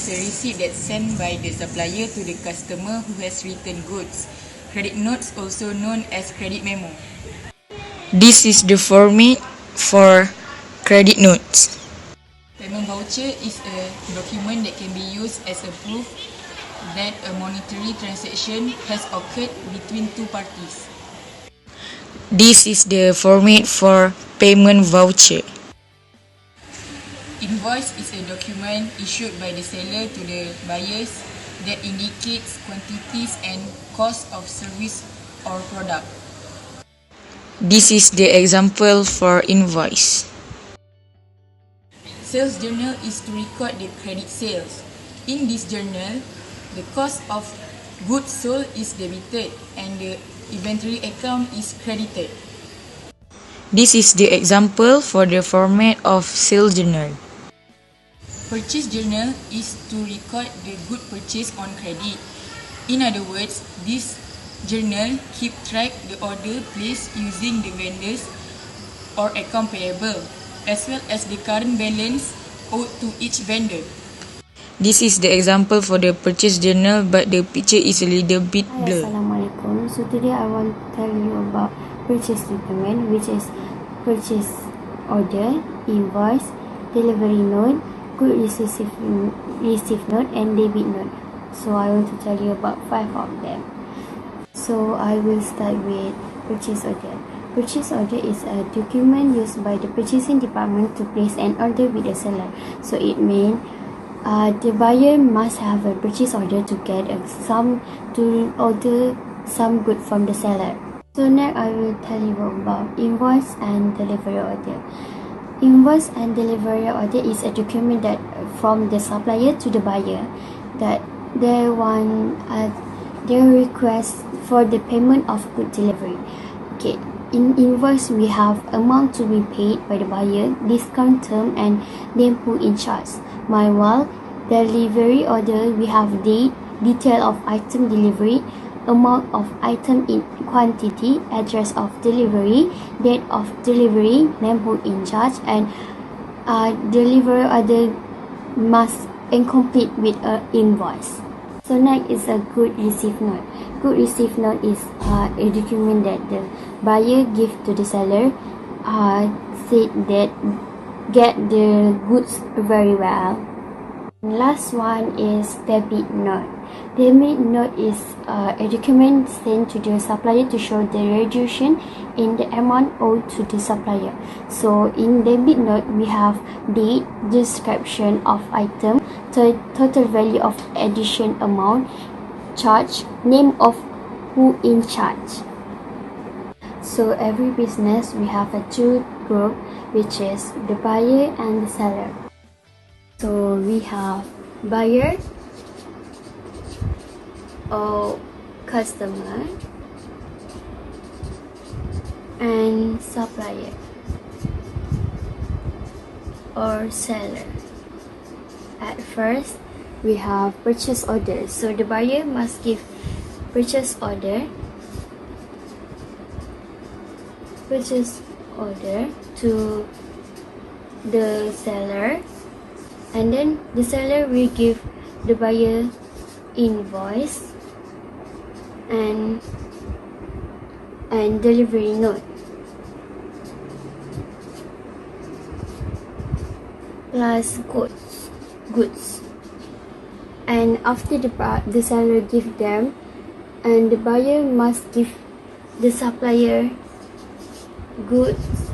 is a receipt that's sent by the supplier to the customer who has returned goods. Credit notes, also known as credit memo. This is the format for credit notes. Payment voucher is a document that can be used as a proof that a monetary transaction has occurred between two parties. This is the format for payment voucher. Invoice is a document issued by the seller to the buyers that indicates quantities and cost of service or product. This is the example for invoice. Sales journal is to record the credit sales. In this journal, the cost of goods sold is debited and the inventory account is credited. This is the example for the format of sales journal. Purchase journal is to record the good purchase on credit. In other words, this journal keep track the order placed using the vendors or account payable, as well as the current balance owed to each vendor. This is the example for the purchase journal, but the picture is a little bit blurred. Assalamualaikum. So today I want to tell you about purchase document, which is purchase order, invoice, delivery note, good receive note, and debit note. So I want to tell you about 5 of them. So I will start with purchase order. Purchase order is a document used by the purchasing department to place an order with the seller. So it means the buyer must have a purchase order to get to order some good from the seller. So next I will tell you about invoice and delivery order. Invoice and delivery order is a document that from the supplier to the buyer that they want their request for the payment of good delivery. Okay. In invoice, we have amount to be paid by the buyer, discount term, and name who in charge. Meanwhile, delivery order, we have date, detail of item delivery, amount of item in quantity, address of delivery, date of delivery, name who in charge, and delivery order must incomplete with an invoice. So next is a good receive note. Good receive note is a document that the buyer give to the seller, said that get the goods very well. And last one is debit note. Debit note is a document sent to the supplier to show the reduction in the amount owed to the supplier. So in debit note, we have date, description of item, total value of addition amount, charge, name of who in charge. So every business we have a two group, which is the buyer and the seller. So we have buyer or customer and supplier or seller. At first, we have purchase order. So the buyer must give purchase order to the seller, and then the seller will give the buyer invoice and delivery note plus goods. And after the seller give them, and the buyer must give the supplier goods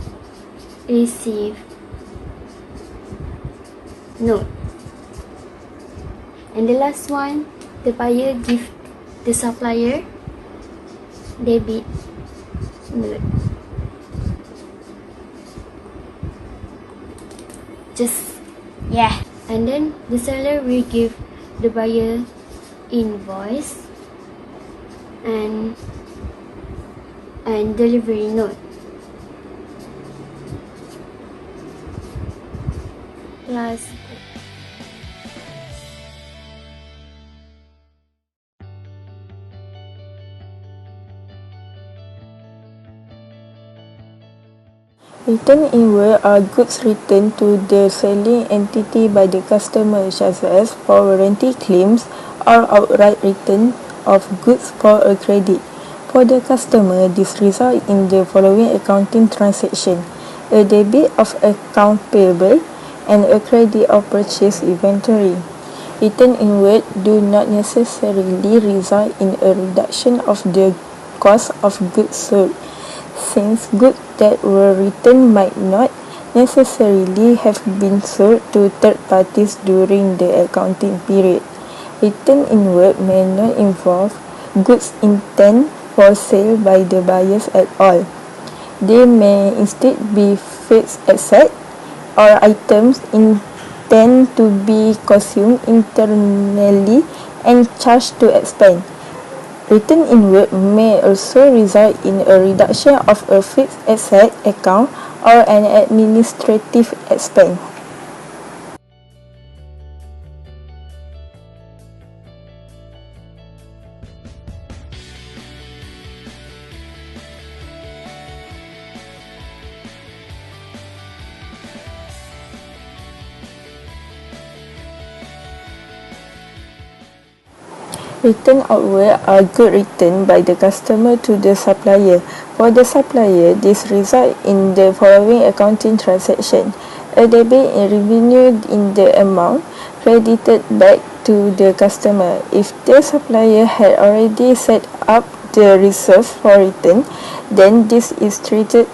receive note. And the last one, the buyer give the supplier debit note. And then the seller will give the buyer invoice and delivery note plus Return inward are goods returned to the selling entity by the customer, such as for warranty claims or outright return of goods for a credit. For the customer, this results in the following accounting transaction: a debit of account payable and a credit of purchase inventory. Return inward do not necessarily result in a reduction of the cost of goods sold, since goods that were returned might not necessarily have been sold to third parties during the accounting period. Return inward may not involve goods intended for sale by the buyers at all. They may instead be fixed assets or items intended to be consumed internally and charged to expense. Return inward may also result in a reduction of a fixed asset account or an administrative expense. Return outward are goods returned by the customer to the supplier. For the supplier, this results in the following accounting transaction: a debit in revenue in the amount credited back to the customer. If the supplier had already set up the reserve for return, then this is treated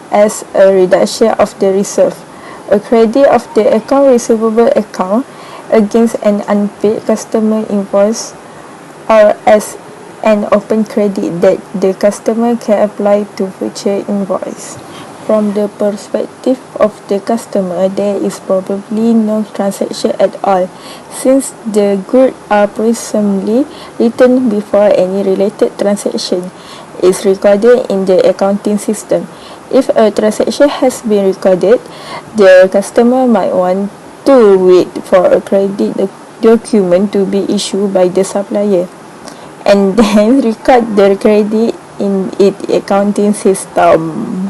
as a reduction of the reserve. A credit of the account receivable account against an unpaid customer invoice, or as an open credit that the customer can apply to future invoice. From the perspective of the customer, there is probably no transaction at all, since the goods are presumably returned before any related transaction is recorded in the accounting system. If a transaction has been recorded, the customer might want to wait for a credit document to be issued by the supplier, and then record the credit in its accounting system.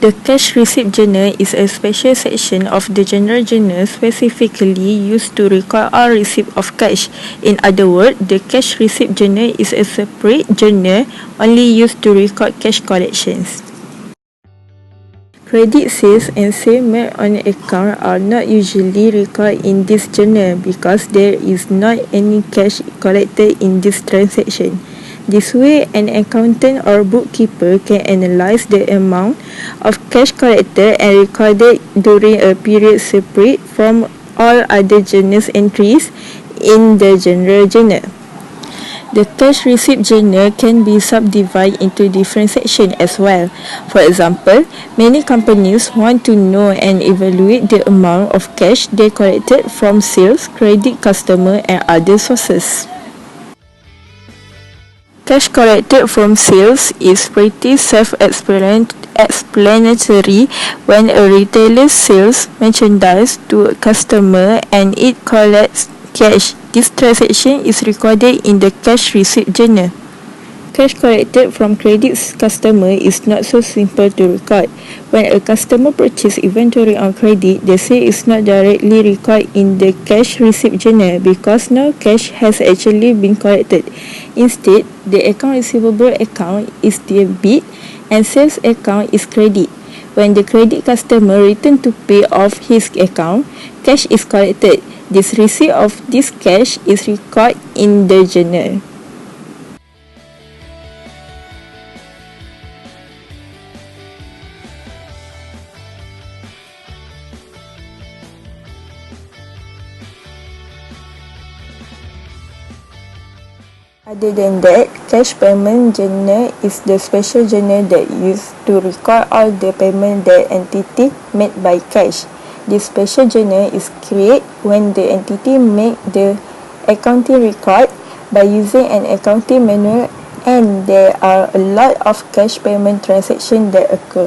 The cash receipt journal is a special section of the general journal specifically used to record all receipt of cash. In other words, the cash receipt journal is a separate journal only used to record cash collections. Credit sales and sales made on account are not usually recorded in this journal because there is not any cash collected in this transaction. This way, an accountant or bookkeeper can analyze the amount of cash collected and recorded during a period separate from all other journal entries in the general journal. The cash receipt journal can be subdivided into different sections as well. For example, many companies want to know and evaluate the amount of cash they collected from sales, credit customer, and other sources. Cash collected from sales is pretty self-explanatory. When a retailer sells merchandise to a customer and it collects cash, this transaction is recorded in the cash receipt journal. Cash collected from credit customer is not so simple to record. When a customer purchases inventory on credit, the sale is not directly recorded in the cash receipt journal because no cash has actually been collected. Instead, the account receivable account is debit and sales account is credit. When the credit customer returns to pay off his account, cash is collected. This receipt of this cash is recorded in the journal. Other than that, cash payment journal is the special journal that used to record all the payment that entity made by cash. This special journal is created when the entity make the accounting record by using an accounting manual and there are a lot of cash payment transactions that occur.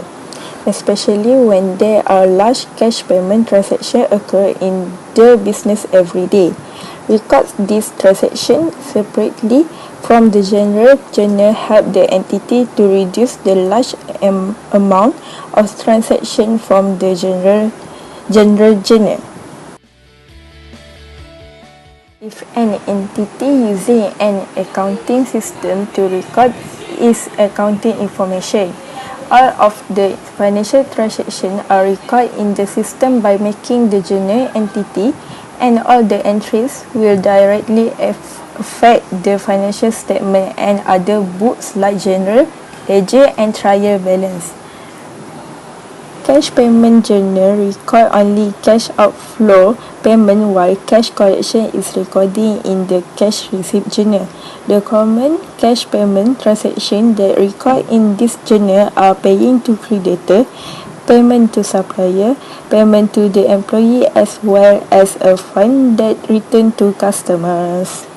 especially when there are large cash payment transactions occur in the business every day. Record these transactions separately from the general journal help the entity to reduce the large amount of transaction from the general journal. If an entity using an accounting system to record its accounting information, all of the financial transactions are recorded in the system by making the journal entity, and all the entries will directly affect the financial statement and other books like journal, ledger and trial balance. Cash payment journal record only cash outflow payment while cash collection is recording in the cash receipt journal. The common cash payment transactions that record in this journal are paying to creditor, payment to supplier, payment to the employee as well as a fund that return to customers.